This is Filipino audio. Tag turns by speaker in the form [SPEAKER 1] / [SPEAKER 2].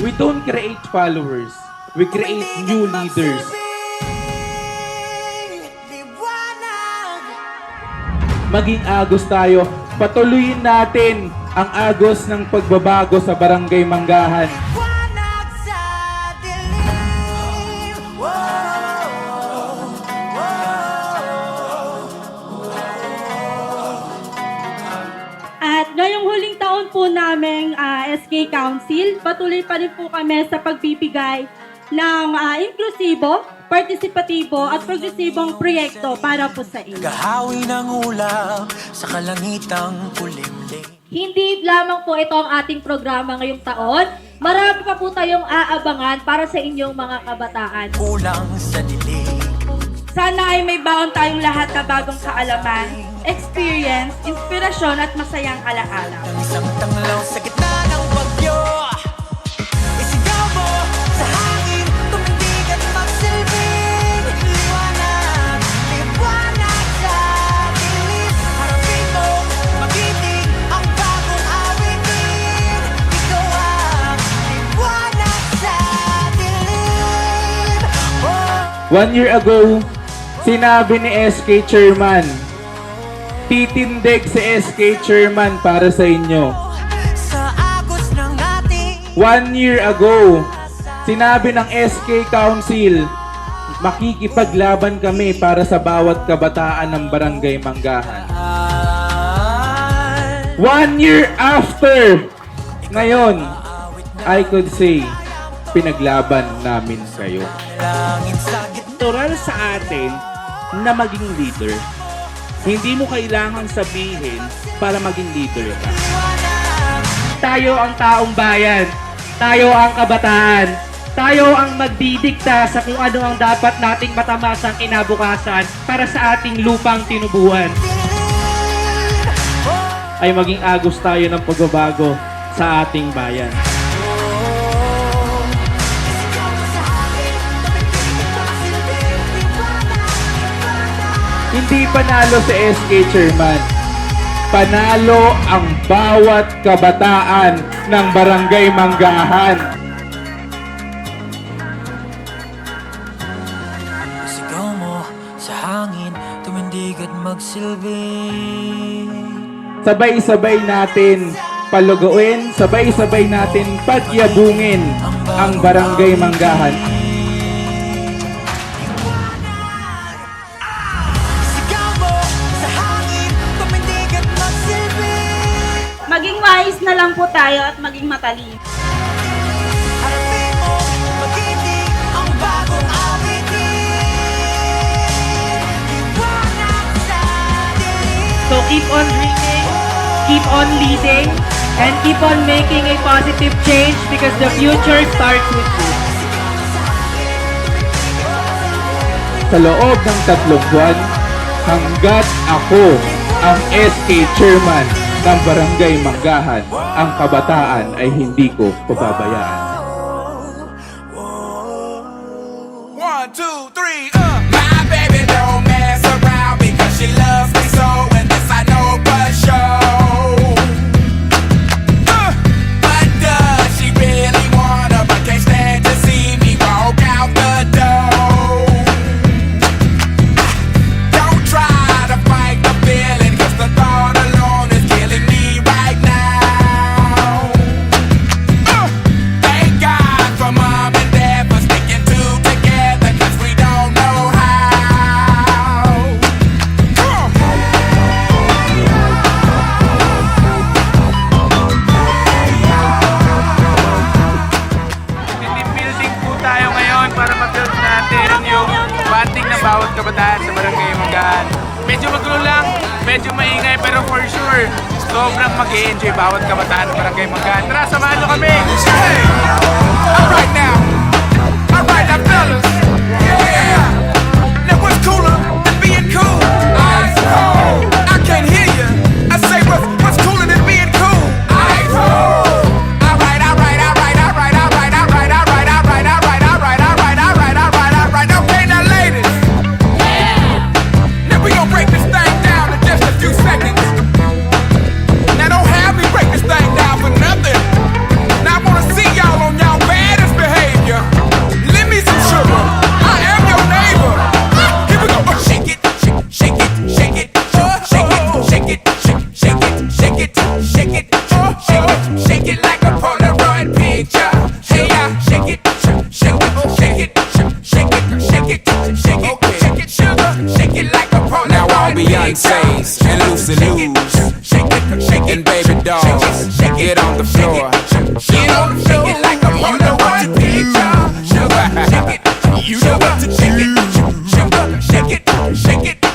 [SPEAKER 1] We don't create followers. We create new leaders. Maging agos tayo. Patuloyin natin ang agos ng pagbabago sa Barangay Manggahan.
[SPEAKER 2] At ngayong huling taon po naming SK Council, patuloy pa rin po kami sa pagbibigay ng inklusibo, partisipatibo at progresibong proyekto para po sa inyo.
[SPEAKER 3] Gahawi ng ulap sa kalangitang kulimlim.
[SPEAKER 4] Hindi lamang po ito ang ating programa ngayong taon. Marami pa po tayong aabangan para sa inyong mga kabataan.
[SPEAKER 3] Kulang sa dilig.
[SPEAKER 2] Sana ay may baon tayong lahat na bagong kaalaman, experience, inspirasyon at masayang alaala.
[SPEAKER 3] Ang isang tanglaw sa gitna ng bagyo. Isigaw mo sa hangin, tumindig at magsilbing liwanag, liwanag sa dilim. Harapin mo, magiting ang bagong awitin. Ikaw ang liwanag sa dilim. Oh.
[SPEAKER 1] 1 year ago, sinabi ni SK Chairman, titindig si SK Chairman para sa inyo.
[SPEAKER 3] Sa agos ng ating
[SPEAKER 1] 1 year ago, sinabi ng SK Council, makikipaglaban kami para sa bawat kabataan ng Barangay Manggahan. 1 year after, ngayon, I could say, pinaglaban namin kayo.
[SPEAKER 3] langit sa gitna.
[SPEAKER 5] Natural sa atin na maging leader. Hindi mo kailangan sabihin para maging leader ka. Tayo ang taong bayan. Tayo ang kabataan. Tayo ang magdidikta sa kung ano ang dapat nating matamasang kinabukasan para sa ating lupang tinubuan. Ay maging agos tayo ng pagbabago sa ating bayan.
[SPEAKER 1] Hindi panalo si SK Chairman. Panalo ang bawat kabataan ng Barangay Manggahan.
[SPEAKER 3] Sigaw mo sa hangin, tumindig at magsilbi.
[SPEAKER 1] Sabay-sabay natin paluguin, sabay-sabay natin pagyabungin ang Barangay Manggahan.
[SPEAKER 3] Sigaw mo sa hangin, tumindig at magsilbi.
[SPEAKER 2] Maging wise na lang po tayo at maging matalino.
[SPEAKER 3] Harapin mo, magiting ang bagong awitin. Liwanag sa dilim.
[SPEAKER 2] So keep on dreaming, keep on leading, and keep on making a positive change because the future starts with you.
[SPEAKER 1] Sa loob ng 3 buwan, hanggat ako ang SK Chairman ng Barangay Manggahan, ang kabataan ay hindi ko pababayaan.
[SPEAKER 3] 1, 2, 3, My baby don't mess around because she loves me so, and this I know for sure. But does she really wanna, but can't stand to see me walk out the door? Don't try to fight the feeling, cause the thought alone is killing me right now. Thank God for mom and dad for sticking two together, cause we don't know how.
[SPEAKER 5] Team building po tayo ngayon para mag-build natin yung bonding ng bawat kabataan sa Barangay Manggahan. Medyo magulo lang, medyo maingay, pero for sure, sobrang mag-i-enjoy bawat kabataan ng Barangay Manggahan. Tara, samahan nyo kami!
[SPEAKER 3] Hey, alright now, fellas. Yeah. Now what's cooler than being cool? Ice cold. I can't hear you. I say what's cooler than being cool? Ice cold. Alright. Okay, now ladies. Now we gon' break this thing down in just a few seconds. Now don't have me break this thing down for nothing. Now I wanna see shake it, shake it like a Polaroid picture. Hey, shake it, shake it, shake it, shake it, shake it, shake it, shake it, sugar, shake it like a Polaroid.
[SPEAKER 6] Now all Beyonce's and Lucy Lou's and baby dolls, get on the floor.
[SPEAKER 3] Get on the floor, shake it like a Polaroid picture. Sugar, shake it, you know what to do. Sugar, shake it, shake it.